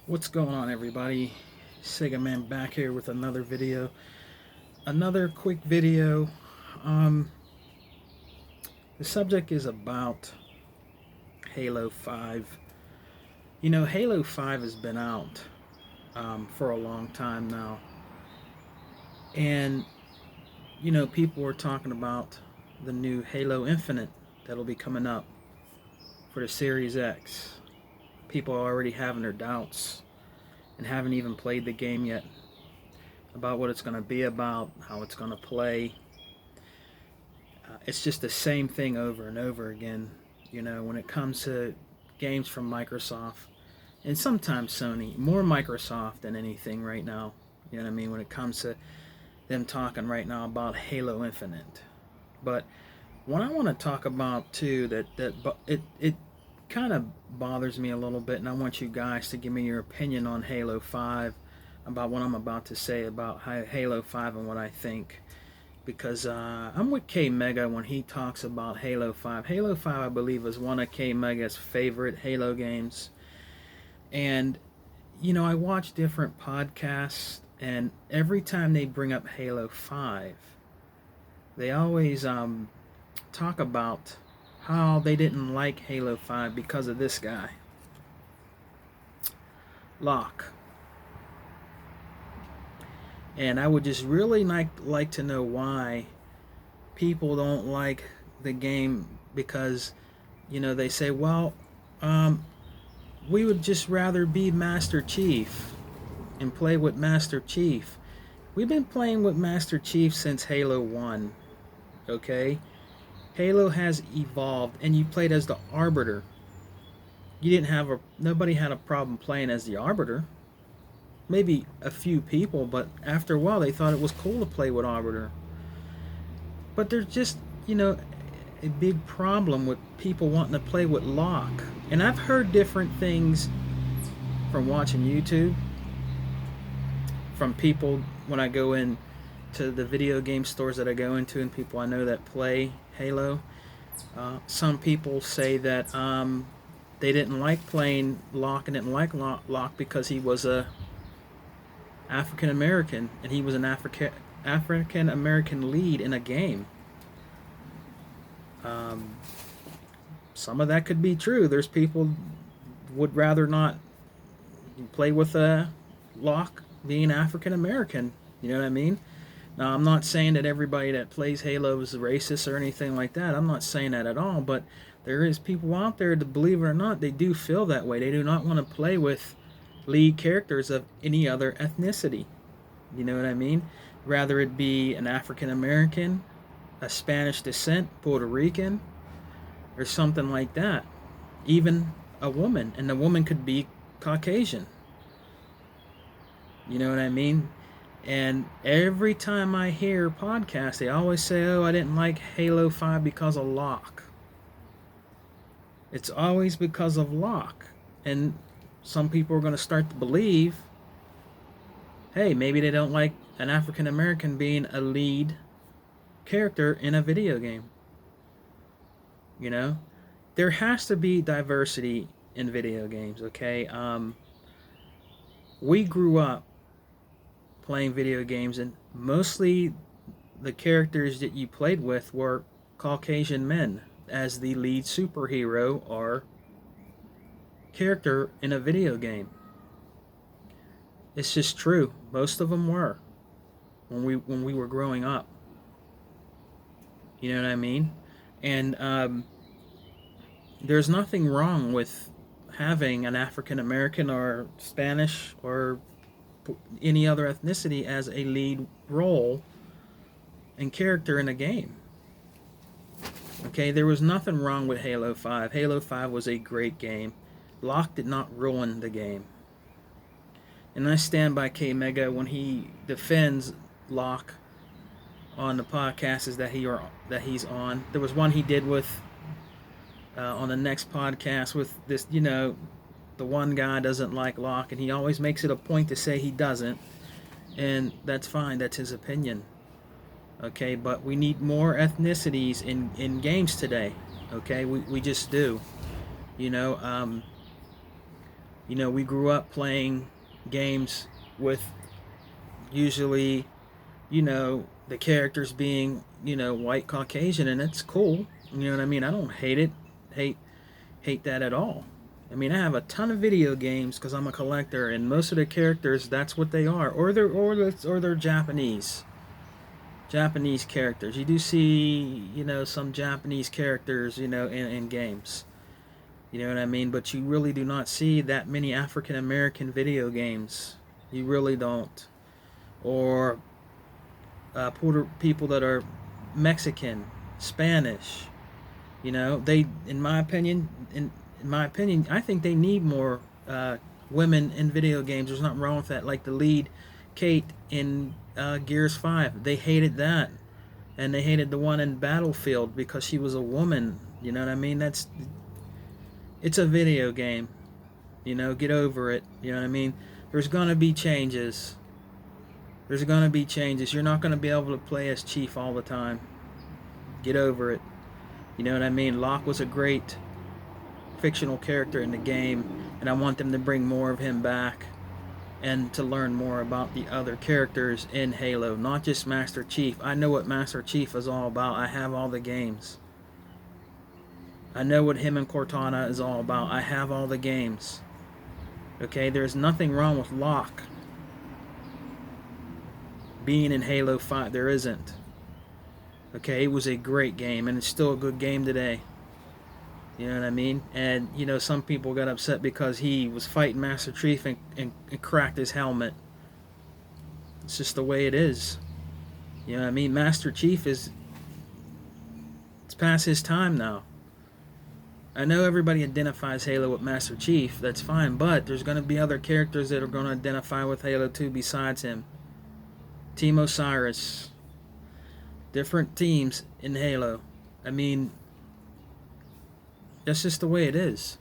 What's going on, everybody? Sega Man back here with another video. Another quick video. Um, the subject is about Halo 5. You know, Halo 5 has been out for a long time now. And, you know, people are talking about the new Halo Infinite that'll be coming up for the Series X. People are already having their doubts and haven't even played the game yet about what it's going to be about, how it's going to play. It's just the same thing over and over again, you know, when it comes to games from Microsoft and sometimes Sony, more Microsoft than anything right now. You know what I mean? When it comes to them talking right now about Halo Infinite. But what I want to talk about too, it kind of bothers me a little bit, and I want you guys to give me your opinion on Halo 5, about what I'm about to say about Halo 5 and what I think. Because I'm with K Mega when he talks about Halo 5. Halo 5, I believe, is one of K Mega's favorite Halo games. And, you know, I watch different podcasts, and every time they bring up Halo 5, they always talk about how they didn't like Halo 5 because of this guy, Locke. And I would just really like to know why people don't like the game, because, you know, they say, well, we would just rather be Master Chief and play with Master Chief. We've been playing with Master Chief since Halo 1, okay? Halo has evolved, and you played as the Arbiter. Nobody had a problem playing as the Arbiter. Maybe a few people, but after a while they thought it was cool to play with Arbiter. But there's just, you know, a big problem with people wanting to play with Locke. And I've heard different things from watching YouTube, from people when I go in to the video game stores that I go into, and people I know that play Halo. Some people say that they didn't like playing Locke and didn't like Locke because he was a African American, and he was an African American lead in a game. Some of that could be true. There's people would rather not play with Locke being African American. You know what I mean? Now, I'm not saying that everybody that plays Halo is racist or anything like that. I'm not saying that at all. But there is people out there that, believe it or not, they do feel that way. They do not want to play with lead characters of any other ethnicity. You know what I mean? Rather it be an African American, a Spanish descent, Puerto Rican, or something like that. Even a woman, and the woman could be Caucasian. You know what I mean? And every time I hear podcasts, they always say, oh, I didn't like Halo 5 because of Locke. It's always because of Locke. And some people are going to start to believe, hey, maybe they don't like an African American being a lead character in a video game. You know, there has to be diversity in video games, okay? We grew up playing video games, and mostly the characters that you played with were Caucasian men as the lead superhero or character in a video game. It's just true. Most of them were when we were growing up. You know what I mean? And there's nothing wrong with having an African American or Spanish or any other ethnicity as a lead role and character in a game. Okay, there was nothing wrong with Halo 5. Halo 5 was a great game. Locke did not ruin the game. And I stand by K Mega when he defends Locke on the podcasts that he's on. There was one he did with on the next podcast with this, you know, the one guy doesn't like Locke, and he always makes it a point to say he doesn't, and that's fine. That's his opinion. Okay, but we need more ethnicities in games today. Okay, we just do. You know, You know, we grew up playing games with usually, you know, the characters being, you know, white Caucasian, and it's cool. You know what I mean? I don't hate it, hate hate that at all. I mean, I have a ton of video games because I'm a collector, and most of the characters, that's what they are, or they're Japanese characters. You do see, you know, some Japanese characters, you know, in games. You know what I mean? But you really do not see that many African American video games. You really don't. Or people that are Mexican, Spanish. You know, they, in my opinion, I think they need more women in video games. There's nothing wrong with that. Like the lead, Kate in Gears 5, they hated that, and they hated the one in Battlefield because she was a woman. You know what I mean? It's a video game. You know, get over it. You know what I mean? There's gonna be changes. There's gonna be changes. You're not gonna be able to play as Chief all the time. Get over it. You know what I mean? Locke was a great fictional character in the game, and I want them to bring more of him back and to learn more about the other characters in Halo, not just Master Chief. I know what Master Chief is all about. I have all the games. I know what him and Cortana is all about. I have all the games. Okay, there's nothing wrong with Locke being in Halo 5. There isn't. Okay, it was a great game, and it's still a good game today. You know what I mean? And, you know, some people got upset because he was fighting Master Chief and cracked his helmet. It's just the way it is. You know what I mean? Master Chief it's past his time now. I know everybody identifies Halo with Master Chief. That's fine, but there's going to be other characters that are going to identify with Halo 2 besides him. Team Osiris. Different teams in Halo. I mean, that's just the way it is.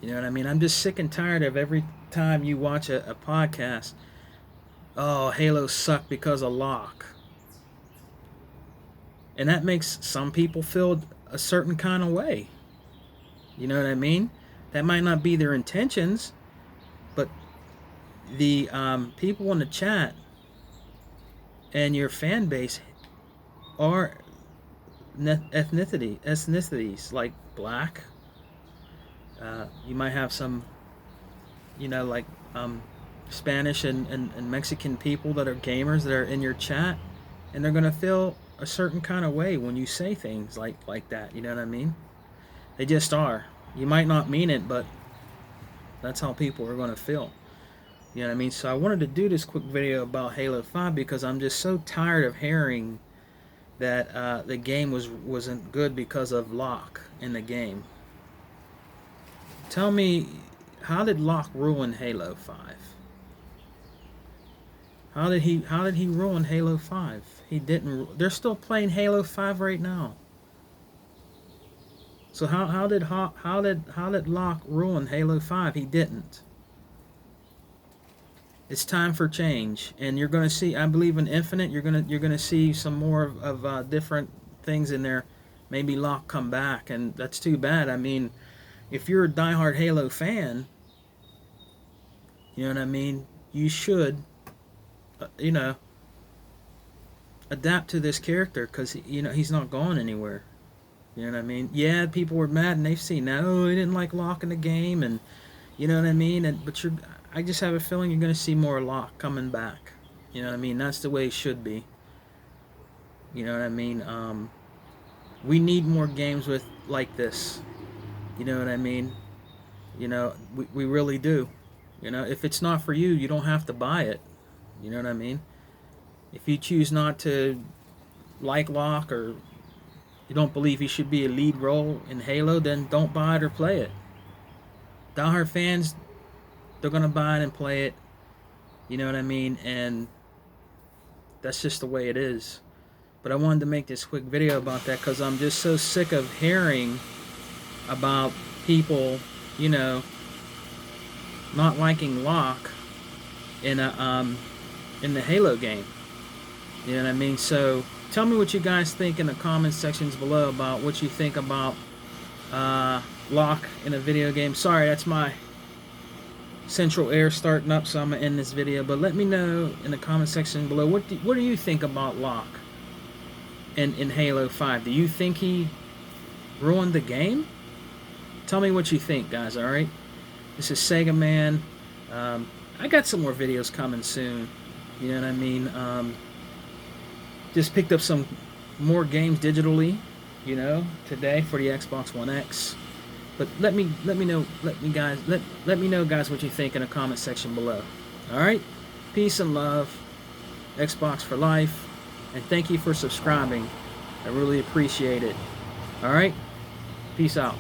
You know what I mean? I'm just sick and tired of every time you watch a podcast, oh, Halo sucked because of Locke. And that makes some people feel a certain kind of way. You know what I mean? That might not be their intentions, but the people in the chat and your fan base are ethnicities like black. You might have some, you know, like Spanish and Mexican people that are gamers that are in your chat, and they're gonna feel a certain kind of way when you say things like that. You know what I mean? They just are. You might not mean it, but that's how people are gonna feel. You know what I mean? So I wanted to do this quick video about Halo 5 because I'm just so tired of hearing that the game wasn't good because of Locke in the game. Tell me, how did Locke ruin Halo 5? How did he ruin Halo 5? He didn't. They're still playing Halo 5 right now. So how did Locke ruin Halo 5? He didn't. It's time for change, and you're gonna see. I believe in Infinite. You're gonna see some more of different things in there. Maybe Locke come back, and that's too bad. I mean, if you're a diehard Halo fan, you know what I mean. You should, you know, adapt to this character because you know he's not going anywhere. You know what I mean. Yeah, people were mad, and they've seen that. Oh, they didn't like Locke in the game, and you know what I mean. But I just have a feeling you're going to see more Locke coming back. You know what I mean? That's the way it should be. You know what I mean? We need more games like this. You know what I mean? You know, we really do. You know, if it's not for you, you don't have to buy it. You know what I mean? If you choose not to like Locke or you don't believe he should be a lead role in Halo, then don't buy it or play it. Die-hard fans, they're going to buy it and play it. You know what I mean? And that's just the way it is. But I wanted to make this quick video about that because I'm just so sick of hearing about people, you know, not liking Locke in the Halo game. You know what I mean? So tell me what you guys think in the comment sections below about what you think about Locke in a video game. Sorry, that's my central air starting up, so I'm gonna end this video. But let me know in the comment section below, what do you think about Locke in Halo 5? Do you think he ruined the game? Tell me what you think, guys. All right, this is Sega Man. I got some more videos coming soon. You know what I mean? Just picked up some more games digitally, you know, today for the Xbox One X. But let me know guys what you think in the comment section below. All right, peace and love, Xbox for life, and thank you for subscribing. I really appreciate it. All right, peace out.